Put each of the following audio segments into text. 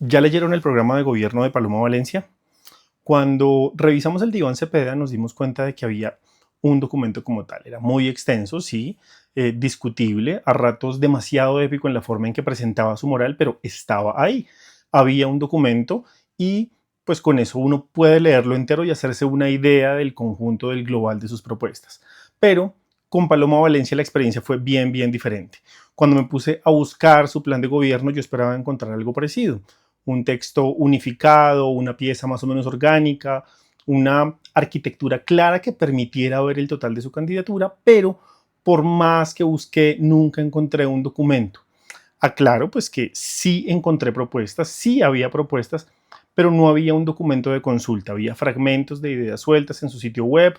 ¿Ya leyeron el programa de gobierno de Paloma Valencia? Cuando revisamos el Diván Cepeda nos dimos cuenta de que había un documento como tal. Era muy extenso, sí, discutible, a ratos demasiado épico en la forma en que presentaba su moral, pero estaba ahí. Había un documento y pues con eso uno puede leerlo entero y hacerse una idea del conjunto del global de sus propuestas. Pero con Paloma Valencia la experiencia fue bien diferente. Cuando me puse a buscar su plan de gobierno yo esperaba encontrar algo parecido, un texto unificado, una pieza más o menos orgánica, una arquitectura clara que permitiera ver el total de su candidatura, pero por más que busqué, nunca encontré un documento. Aclaro pues que sí encontré propuestas, sí había propuestas, pero no había un documento de consulta, había fragmentos de ideas sueltas en su sitio web,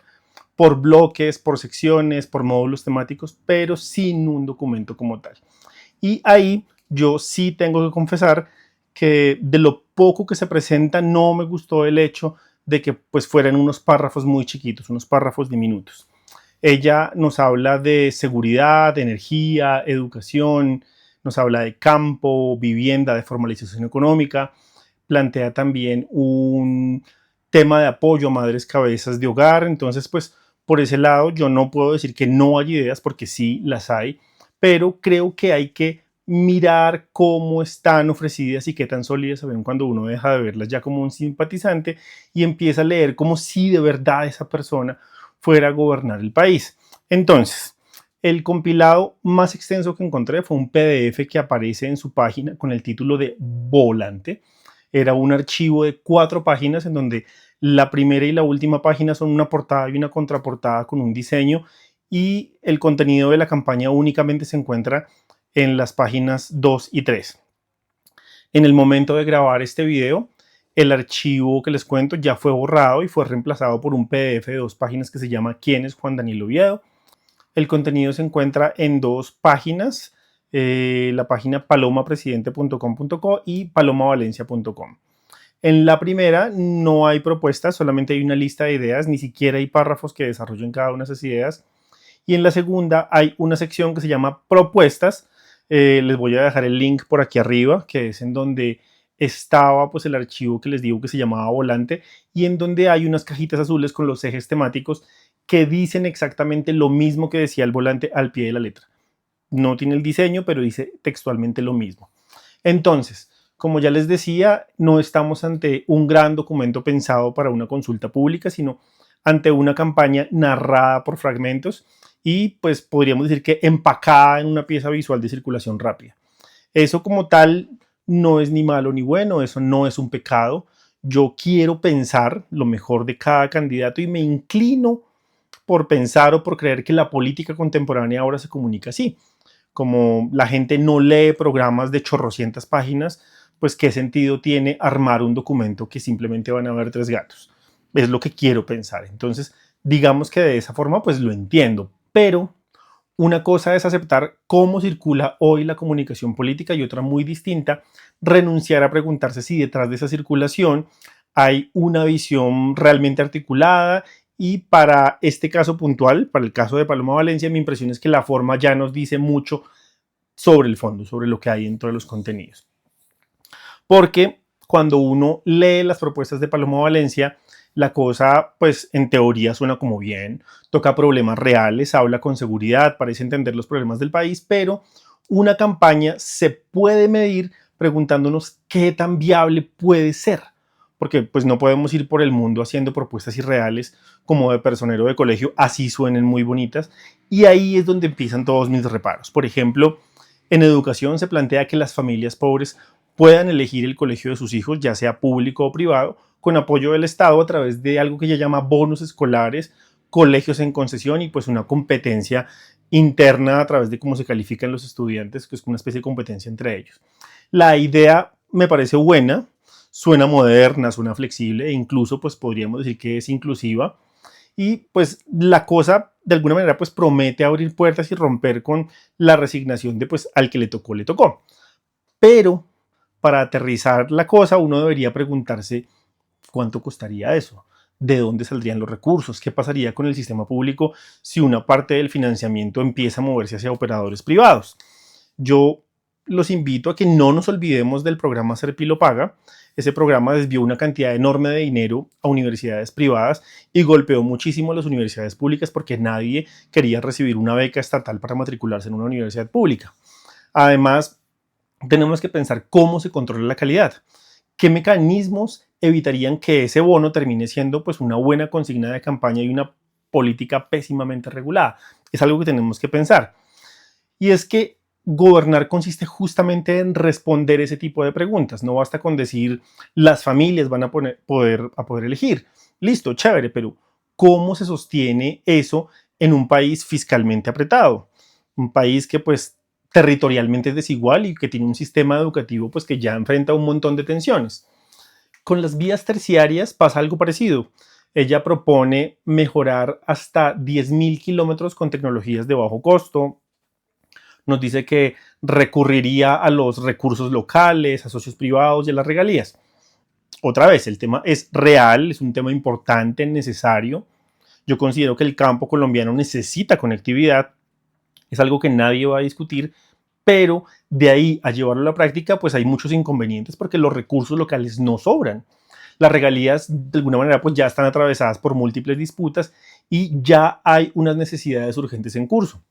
por bloques, por secciones, por módulos temáticos, pero sin un documento como tal. Y ahí yo sí tengo que confesar que de lo poco que se presenta no me gustó el hecho de que pues fueran unos párrafos muy chiquitos, unos párrafos diminutos. Ella nos habla de seguridad, de energía, educación, nos habla de campo, vivienda, de formalización económica, plantea también un tema de apoyo a madres cabezas de hogar. Entonces, pues por ese lado yo no puedo decir que no hay ideas porque sí las hay, pero creo que hay que mirar cómo están ofrecidas y qué tan sólidas se ven cuando uno deja de verlas ya como un simpatizante y empieza a leer como si de verdad esa persona fuera a gobernar el país. Entonces, el compilado más extenso que encontré fue un PDF que aparece en su página con el título de Volante. Era un archivo de 4 páginas en donde la primera y la última página son una portada y una contraportada con un diseño, y el contenido de la campaña únicamente se encuentra en las páginas 2 y 3. En el momento de grabar este video, el archivo que les cuento ya fue borrado y fue reemplazado por un PDF de 2 páginas que se llama ¿Quién es Juan Daniel Oviedo? El contenido se encuentra en 2 páginas, la página palomapresidente.com.co y palomavalencia.com. En la primera no hay propuestas, solamente hay una lista de ideas, ni siquiera hay párrafos que desarrollen cada una de esas ideas. Y en la segunda hay una sección que se llama propuestas. Les voy a dejar el link por aquí arriba, que es en donde estaba pues el archivo que les digo que se llamaba Volante, y en donde hay unas cajitas azules con los ejes temáticos que dicen exactamente lo mismo que decía el volante al pie de la letra. No tiene el diseño, pero dice textualmente lo mismo. Entonces, como ya les decía, no estamos ante un gran documento pensado para una consulta pública, sino ante una campaña narrada por fragmentos y pues podríamos decir que empacada en una pieza visual de circulación rápida. Eso como tal no es ni malo ni bueno, eso no es un pecado. Yo quiero pensar lo mejor de cada candidato y me inclino por pensar o por creer que la política contemporánea ahora se comunica así. Como la gente no lee programas de chorrocientas páginas, pues qué sentido tiene armar un documento que simplemente van a ver 3 gatos. Es lo que quiero pensar. Entonces, digamos que de esa forma, pues lo entiendo. Pero una cosa es aceptar cómo circula hoy la comunicación política y otra muy distinta, renunciar a preguntarse si detrás de esa circulación hay una visión realmente articulada. Y para este caso puntual, para el caso de Paloma Valencia, mi impresión es que la forma ya nos dice mucho sobre el fondo, sobre lo que hay dentro de los contenidos. Porque cuando uno lee las propuestas de Paloma Valencia, la cosa, pues en teoría suena como bien, toca problemas reales, habla con seguridad, parece entender los problemas del país, pero una campaña se puede medir preguntándonos qué tan viable puede ser. Porque pues no podemos ir por el mundo haciendo propuestas irreales como de personero de colegio, así suenen muy bonitas, y ahí es donde empiezan todos mis reparos. Por ejemplo, en educación se plantea que las familias pobres puedan elegir el colegio de sus hijos, ya sea público o privado, con apoyo del Estado a través de algo que ella llama bonos escolares, colegios en concesión y pues una competencia interna a través de cómo se califican los estudiantes, que es una especie de competencia entre ellos. La idea me parece buena, suena moderna, suena flexible e incluso pues podríamos decir que es inclusiva, y pues la cosa de alguna manera pues promete abrir puertas y romper con la resignación de pues al que le tocó, le tocó. Pero para aterrizar la cosa uno debería preguntarse cuánto costaría eso, de dónde saldrían los recursos, qué pasaría con el sistema público si una parte del financiamiento empieza a moverse hacia operadores privados. Yo los invito a que no nos olvidemos del programa Serpilo Paga. Ese programa desvió una cantidad enorme de dinero a universidades privadas y golpeó muchísimo a las universidades públicas porque nadie quería recibir una beca estatal para matricularse en una universidad pública. Además, tenemos que pensar cómo se controla la calidad. ¿Qué mecanismos evitarían que ese bono termine siendo pues una buena consigna de campaña y una política pésimamente regulada? Es algo que tenemos que pensar. Y es que gobernar consiste justamente en responder ese tipo de preguntas. No basta con decir las familias van a poder elegir. Listo, chévere, pero ¿cómo se sostiene eso en un país fiscalmente apretado? Un país que pues territorialmente es desigual y que tiene un sistema educativo pues que ya enfrenta un montón de tensiones. Con las vías terciarias pasa algo parecido. Ella propone mejorar hasta 10.000 kilómetros con tecnologías de bajo costo. Nos dice que recurriría a los recursos locales, a socios privados y a las regalías. Otra vez, el tema es real, es un tema importante, necesario. Yo considero que el campo colombiano necesita conectividad, es algo que nadie va a discutir, pero de ahí a llevarlo a la práctica, pues hay muchos inconvenientes porque los recursos locales no sobran. Las regalías, de alguna manera, pues ya están atravesadas por múltiples disputas y ya hay unas necesidades urgentes en curso.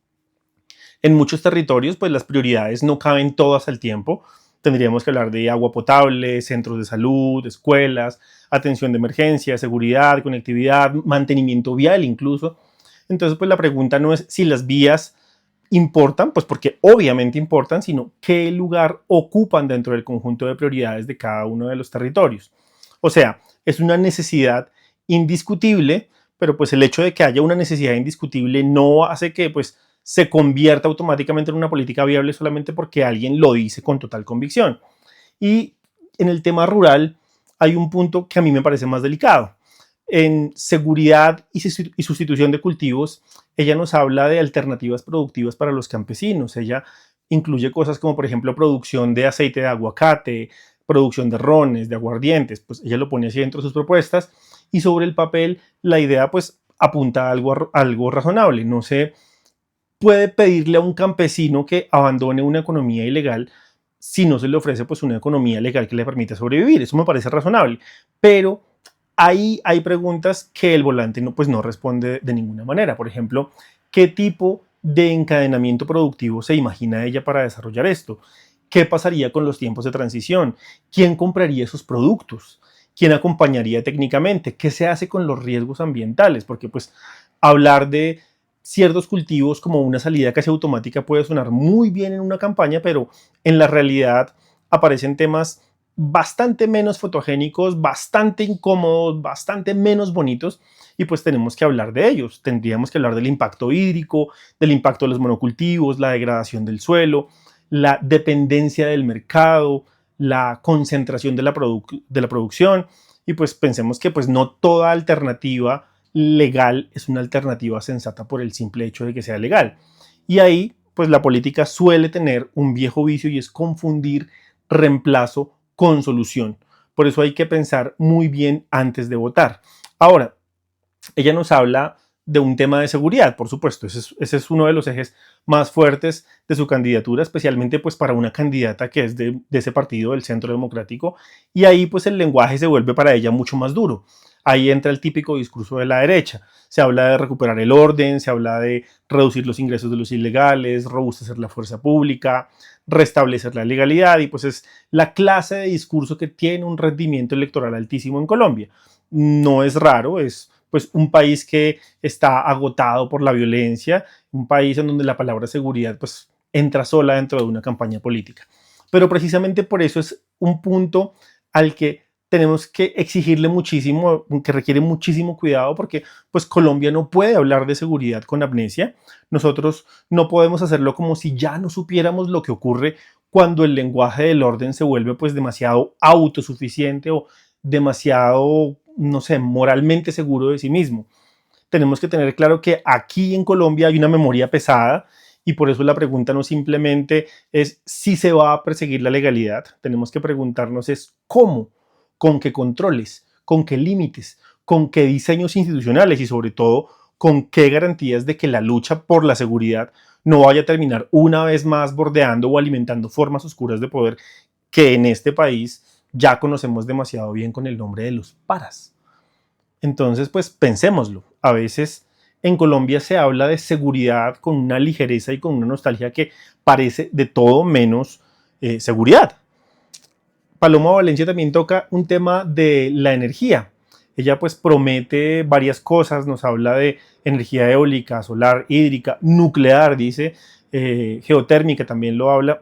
En muchos territorios, pues las prioridades no caben todas al tiempo. Tendríamos que hablar de agua potable, centros de salud, escuelas, atención de emergencia, seguridad, conectividad, mantenimiento vial incluso. Entonces, pues la pregunta no es si las vías importan, pues porque obviamente importan, sino qué lugar ocupan dentro del conjunto de prioridades de cada uno de los territorios. O sea, es una necesidad indiscutible, pero pues el hecho de que haya una necesidad indiscutible no hace que pues se convierta automáticamente en una política viable solamente porque alguien lo dice con total convicción. Y en el tema rural hay un punto que a mí me parece más delicado. En seguridad y sustitución de cultivos, ella nos habla de alternativas productivas para los campesinos. Ella incluye cosas como, por ejemplo, producción de aceite de aguacate, producción de rones, de aguardientes. Pues ella lo pone así dentro de sus propuestas y sobre el papel la idea pues apunta a algo razonable. No se puede pedirle a un campesino que abandone una economía ilegal si no se le ofrece pues una economía legal que le permita sobrevivir. Eso me parece razonable, pero ahí hay preguntas que el volante no responde de ninguna manera. Por ejemplo, ¿qué tipo de encadenamiento productivo se imagina ella para desarrollar esto? ¿Qué pasaría con los tiempos de transición? ¿Quién compraría esos productos? ¿Quién acompañaría técnicamente? ¿Qué se hace con los riesgos ambientales? Porque pues hablar de ciertos cultivos como una salida casi automática puede sonar muy bien en una campaña, pero en la realidad aparecen temas bastante menos fotogénicos, bastante incómodos, bastante menos bonitos y pues tenemos que hablar de ellos. Tendríamos que hablar del impacto hídrico, del impacto de los monocultivos, la degradación del suelo, la dependencia del mercado, la concentración de la producción y pues pensemos que pues no toda alternativa legal es una alternativa sensata por el simple hecho de que sea legal. Y ahí, pues la política suele tener un viejo vicio y es confundir reemplazo con solución. Por eso hay que pensar muy bien antes de votar. Ahora, ella nos habla de un tema de seguridad, por supuesto. Ese es uno de los ejes más fuertes de su candidatura, especialmente pues para una candidata que es de ese partido del Centro Democrático. Y ahí pues el lenguaje se vuelve para ella mucho más duro. Ahí entra el típico discurso de la derecha. Se habla de recuperar el orden, se habla de reducir los ingresos de los ilegales, robustecer la fuerza pública, restablecer la legalidad y pues es la clase de discurso que tiene un rendimiento electoral altísimo en Colombia. No es raro, es pues un país que está agotado por la violencia, un país en donde la palabra seguridad pues entra sola dentro de una campaña política. Pero precisamente por eso es un punto al que tenemos que exigirle muchísimo, que requiere muchísimo cuidado porque pues Colombia no puede hablar de seguridad con amnesia. Nosotros no podemos hacerlo como si ya no supiéramos lo que ocurre cuando el lenguaje del orden se vuelve pues demasiado autosuficiente o demasiado, no sé, moralmente seguro de sí mismo. Tenemos que tener claro que aquí en Colombia hay una memoria pesada y por eso la pregunta no simplemente es si se va a perseguir la legalidad, tenemos que preguntarnos es cómo, con qué controles, con qué límites, con qué diseños institucionales y sobre todo con qué garantías de que la lucha por la seguridad no vaya a terminar una vez más bordeando o alimentando formas oscuras de poder que en este país ya conocemos demasiado bien con el nombre de los paras. Entonces, pues pensémoslo. A veces en Colombia se habla de seguridad con una ligereza y con una nostalgia que parece de todo menos seguridad. Paloma Valencia también toca un tema de la energía. Ella pues promete varias cosas, nos habla de energía eólica, solar, hídrica, nuclear, dice, geotérmica también lo habla,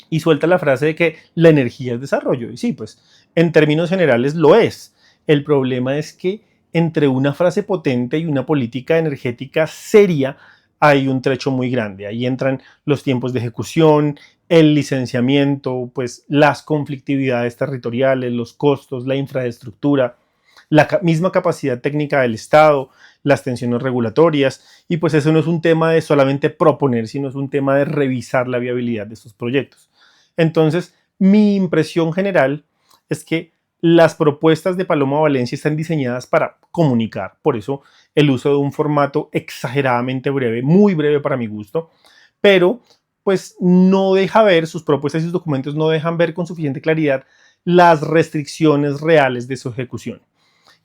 y suelta la frase de que la energía es desarrollo. Y sí, pues en términos generales lo es. El problema es que entre una frase potente y una política energética seria hay un trecho muy grande. Ahí entran los tiempos de ejecución, el licenciamiento, pues las conflictividades territoriales, los costos, la infraestructura, la misma capacidad técnica del Estado, las tensiones regulatorias, y pues eso no es un tema de solamente proponer, sino es un tema de revisar la viabilidad de estos proyectos. Entonces, mi impresión general es que las propuestas de Paloma Valencia están diseñadas para comunicar, por eso el uso de un formato exageradamente breve, muy breve para mi gusto, pero pues no deja ver, sus propuestas y sus documentos no dejan ver con suficiente claridad las restricciones reales de su ejecución.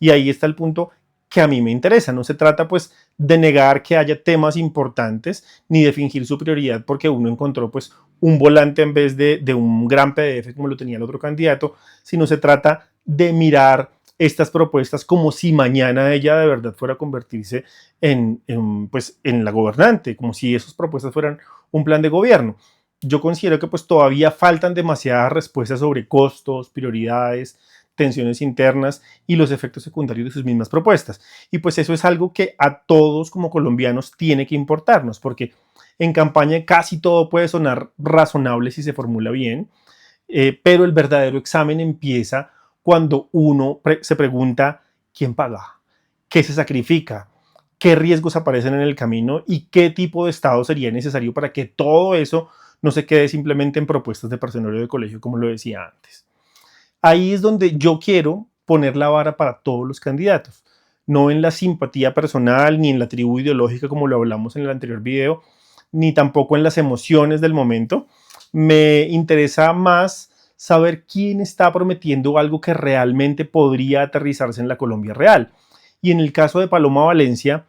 Y ahí está el punto que a mí me interesa. No se trata pues de negar que haya temas importantes ni de fingir superioridad porque uno encontró pues un volante en vez de un gran PDF como lo tenía el otro candidato, sino se trata de mirar estas propuestas como si mañana ella de verdad fuera a convertirse pues, en la gobernante, como si esas propuestas fueran un plan de gobierno. Yo considero que pues todavía faltan demasiadas respuestas sobre costos, prioridades, tensiones internas y los efectos secundarios de sus mismas propuestas. Y pues eso es algo que a todos como colombianos tiene que importarnos, porque en campaña casi todo puede sonar razonable si se formula bien, pero el verdadero examen empieza cuando uno se pregunta quién paga, qué se sacrifica, qué riesgos aparecen en el camino y qué tipo de Estado sería necesario para que todo eso no se quede simplemente en propuestas de personal de colegio, como lo decía antes. Ahí es donde yo quiero poner la vara para todos los candidatos, no en la simpatía personal ni en la tribu ideológica como lo hablamos en el anterior video, ni tampoco en las emociones del momento. Me interesa más saber quién está prometiendo algo que realmente podría aterrizarse en la Colombia real. Y en el caso de Paloma Valencia,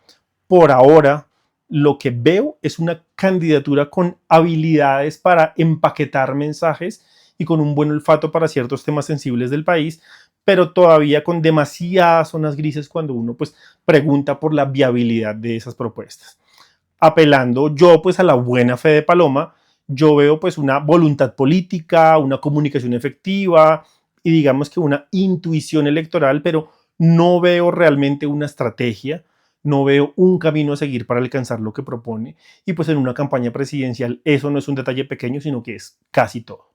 por ahora, lo que veo es una candidatura con habilidades para empaquetar mensajes y con un buen olfato para ciertos temas sensibles del país, pero todavía con demasiadas zonas grises cuando uno pues pregunta por la viabilidad de esas propuestas. Apelando yo pues a la buena fe de Paloma, yo veo pues una voluntad política, una comunicación efectiva y digamos que una intuición electoral, pero no veo realmente una estrategia, no veo un camino a seguir para alcanzar lo que propone y pues en una campaña presidencial eso no es un detalle pequeño, sino que es casi todo.